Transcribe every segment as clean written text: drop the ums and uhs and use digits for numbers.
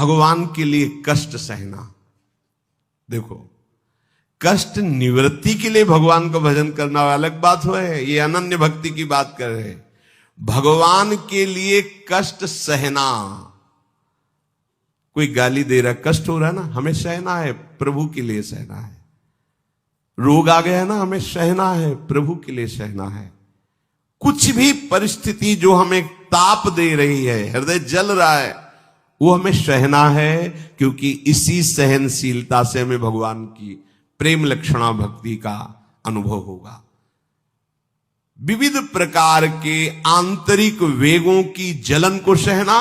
भगवान के लिए कष्ट सहना। देखो, कष्ट निवृत्ति के लिए भगवान का भजन करना अलग बात है, ये अनन्य भक्ति की बात कर रहे हैं। भगवान के लिए कष्ट सहना, कोई गाली दे रहा, कष्ट हो रहा है ना, हमें सहना है, प्रभु के लिए सहना है। रोग आ गया है ना, हमें सहना है, प्रभु के लिए सहना है। कुछ भी परिस्थिति जो हमें ताप दे रही है, हृदय जल रहा है, वो हमें सहना है, क्योंकि इसी सहनशीलता से हमें भगवान की प्रेम लक्षणा भक्ति का अनुभव होगा। विविध प्रकार के आंतरिक वेगों की जलन को सहना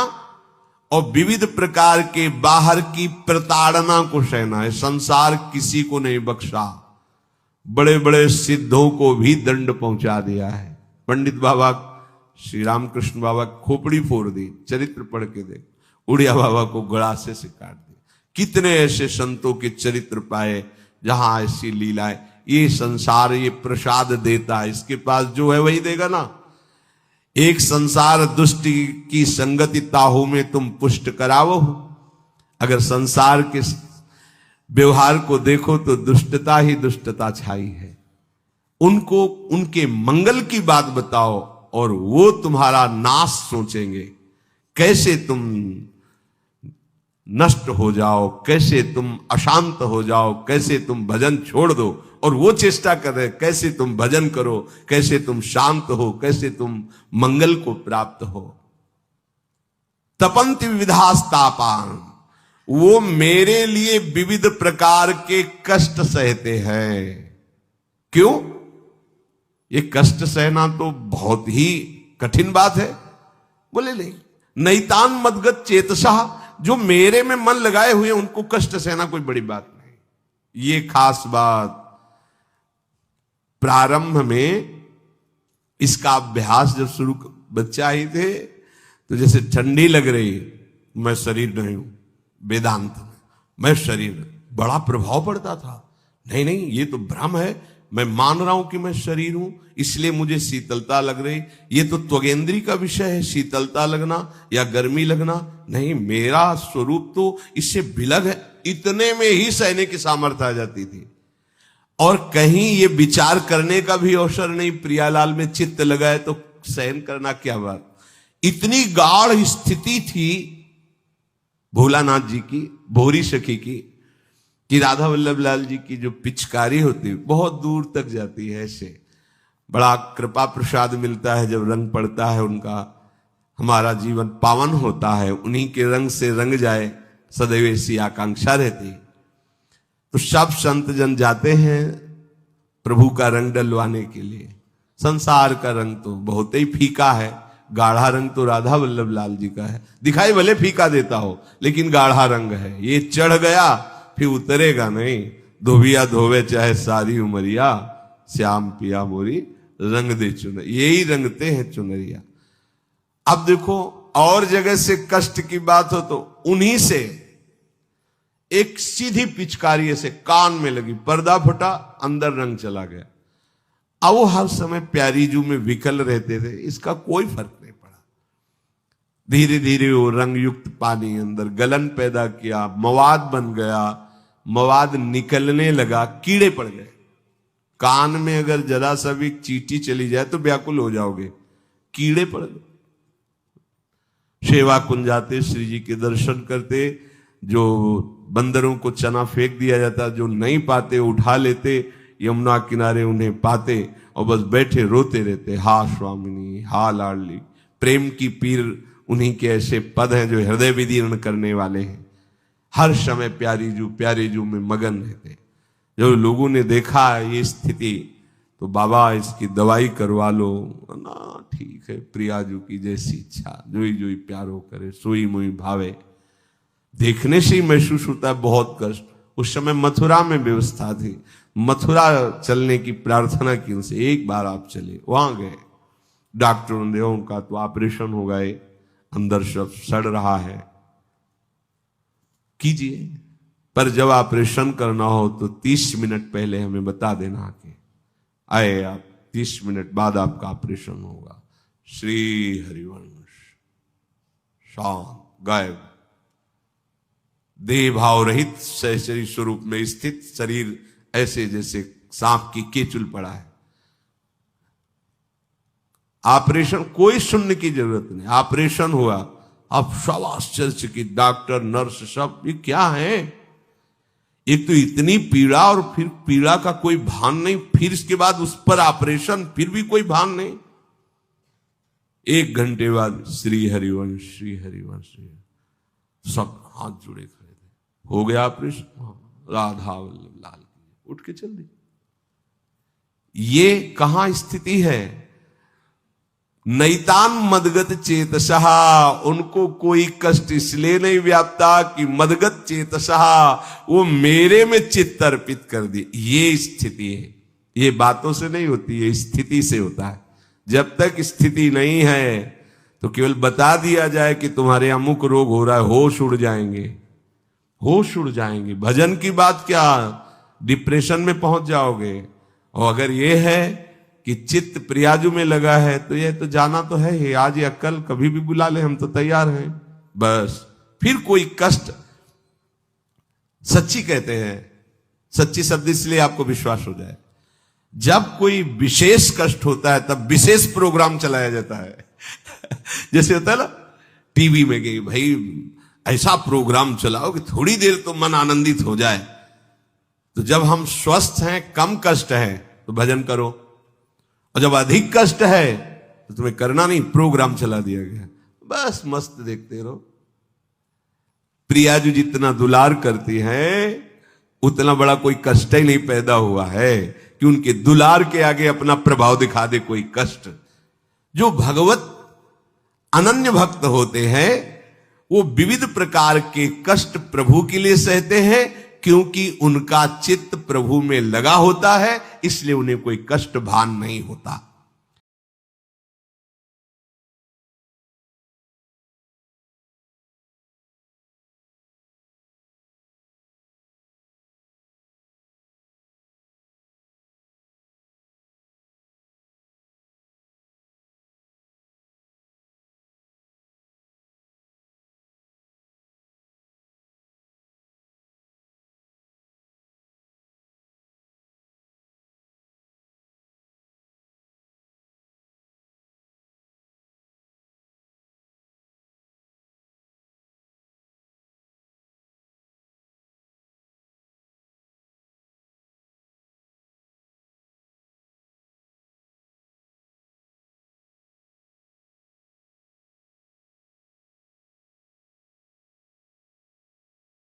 और विविध प्रकार के बाहर की प्रताड़ना को सहना है। संसार किसी को नहीं बख्शा, बड़े बड़े सिद्धों को भी दंड पहुंचा दिया है। पंडित बाबा, श्री रामकृष्ण बाबा खोपड़ी फोड़ दी, चरित्र पढ़ के देख। उड़िया बाबा को गड़ासे से काट दी। कितने ऐसे संतों के चरित्र पाए जहां ऐसी लीलाएं। ये संसार ये प्रसाद देता है, इसके पास जो है वही देगा ना। एक संसार दुष्ट की संगति ताहू में तुम पुष्ट करावो। अगर संसार के व्यवहार को देखो तो दुष्टता ही दुष्टता छाई है। उनको उनके मंगल की बात बताओ और वो तुम्हारा नाश सोचेंगे। कैसे तुम नष्ट हो जाओ, कैसे तुम अशांत हो जाओ, कैसे तुम भजन छोड़ दो, और वो चेष्टा कर रहे कैसे तुम भजन करो, कैसे तुम शांत हो, कैसे तुम मंगल को प्राप्त हो। तपंति विविधास्तापान, वो मेरे लिए विविध प्रकार के कष्ट सहते हैं। क्यों? ये कष्ट सहना तो बहुत ही कठिन बात है। बोले नहीं, नैतान मदगत चेतसा, जो मेरे में मन लगाए हुए उनको कष्ट सहना कोई बड़ी बात नहीं। ये खास बात प्रारंभ में इसका अभ्यास जब शुरू, बच्चा ही थे तो जैसे ठंडी लग रही, मैं शरीर नहीं हूं, वेदांत में मैं शरीर, बड़ा प्रभाव पड़ता था। नहीं नहीं, ये तो भ्रम है, मैं मान रहा हूं कि मैं शरीर हूं, इसलिए मुझे शीतलता लग रही। ये तो त्वगेंद्री का विषय है, शीतलता लगना या गर्मी लगना। नहीं, मेरा स्वरूप तो इससे विलग है। इतने में ही सहने की सामर्थ्य आ जाती थी, और कहीं ये विचार करने का भी अवसर नहीं। प्रियालाल में चित्त लगाए तो सहन करना क्या बात। इतनी गाढ़ स्थिति थी भोलानाथ जी की, भोरी सखी की, कि राधा वल्लभ लाल जी की जो पिचकारी होती बहुत दूर तक जाती है। ऐसे बड़ा कृपा प्रसाद मिलता है जब रंग पड़ता है उनका, हमारा जीवन पावन होता है। उन्हीं के रंग से रंग जाए, सदैव ऐसी आकांक्षा रहती। तो सब संत जन जाते हैं प्रभु का रंग डलवाने के लिए। संसार का रंग तो बहुत ही फीका है, गाढ़ा रंग तो राधा वल्लभ लाल जी का है। दिखाई भले फीका देता हो, लेकिन गाढ़ा रंग है। ये चढ़ गया फिर उतरेगा नहीं। धोबिया धोवे चाहे सारी उमरिया, श्याम पिया मोरी रंग दे चुनर, यही रंगते हैं चुनरिया। अब देखो, और जगह से कष्ट की बात हो तो उन्हीं से एक सीधी पिचकारी ऐसे कान में लगी, पर्दा फटा, अंदर रंग चला गया। अब वो हर समय प्यारी जू में विकल रहते थे, इसका कोई फर्क नहीं पड़ा। धीरे धीरे वो रंग युक्त पानी अंदर गलन पैदा किया, मवाद बन गया, मवाद निकलने लगा, कीड़े पड़ गए। कान में अगर जरा सा भी चींटी चली जाए तो व्याकुल हो जाओगे, कीड़े पड़ गए। सेवा कुंज जाते, श्री जी के दर्शन करते, जो बंदरों को चना फेंक दिया जाता, जो नहीं पाते उठा लेते, यमुना किनारे उन्हें पाते और बस बैठे रोते रहते, हा स्वामिनी, हा लाडली। प्रेम की पीर उन्हीं के ऐसे पद हैं जो हृदय विदीर्ण करने वाले हैं। हर समय प्यारी जू में मगन रहते। जब लोगों ने देखा ये स्थिति तो बाबा इसकी दवाई करवा लो ना, ठीक है, प्रियाजू की जैसी इच्छा, जोई जोई प्यारो करे सोई मोई भावे। देखने से ही महसूस होता है बहुत कष्ट। उस समय मथुरा में व्यवस्था थी, मथुरा चलने की प्रार्थना की उनसे, एक बार आप चले। वहां गए, डॉक्टरों ने उनका तो ऑपरेशन हो गए, अंदर सब सड़ रहा है, कीजिए, पर जब ऑपरेशन करना हो तो 30 मिनट पहले हमें बता देना कि आए आप, 30 मिनट बाद आपका ऑपरेशन होगा। श्री हरिवंश शांत गायब। देह भाव रहित सहचरी स्वरूप में स्थित शरीर ऐसे जैसे सांप की केचुल पड़ा है। ऑपरेशन, कोई सुनने की जरूरत नहीं, ऑपरेशन हुआ, अब सब आश्चर्यचकित, डॉक्टर नर्स सब, ये क्या है? एक तो इतनी पीड़ा और फिर पीड़ा का कोई भान नहीं, फिर इसके बाद उस पर ऑपरेशन, फिर भी कोई भान नहीं। 1 घंटे बाद श्री हरिवंश श्री हरिवंश, सब हाथ जुड़े खड़े थे। हो गया ऑपरेशन, राधा वल्लभ लाल उठ के चल दी। ये कहां स्थिति है? नैतान मदगत चेतसः, उनको कोई कष्ट इसलिए नहीं व्यापता कि मदगत चेतसः, वो मेरे में चित्त अर्पित कर दी। ये स्थिति है, ये बातों से नहीं होती, ये स्थिति से होता है। जब तक स्थिति नहीं है तो केवल बता दिया जाए कि तुम्हारे अमुक रोग हो रहा है, होश उड़ जाएंगे, होश उड़ जाएंगे। भजन की बात क्या, डिप्रेशन में पहुंच जाओगे। और अगर ये है कि चित्त प्रियाजू में लगा है तो यह तो जाना तो है ही, आज या कल कभी भी बुला ले, हम तो तैयार हैं। बस फिर कोई कष्ट, सच्ची कहते हैं, सच्ची शब्द इसलिए आपको विश्वास हो जाए, जब कोई विशेष कष्ट होता है तब विशेष प्रोग्राम चलाया जाता है। जैसे होता है ना टीवी में कि भाई ऐसा प्रोग्राम चलाओ कि थोड़ी देर तो मन आनंदित हो जाए। तो जब हम स्वस्थ हैं, कम कष्ट है तो भजन करो, और जब अधिक कष्ट है तो तुम्हें करना नहीं, प्रोग्राम चला दिया गया, बस मस्त देखते रहो। प्रियाजू जितना दुलार करती हैं उतना बड़ा कोई कष्ट ही नहीं पैदा हुआ है कि उनके दुलार के आगे अपना प्रभाव दिखा दे कोई कष्ट। जो भगवत अनन्य भक्त होते हैं वो विविध प्रकार के कष्ट प्रभु के लिए सहते हैं, क्योंकि उनका चित्त प्रभु में लगा होता है, इसलिए उन्हें कोई कष्ट भान नहीं होता।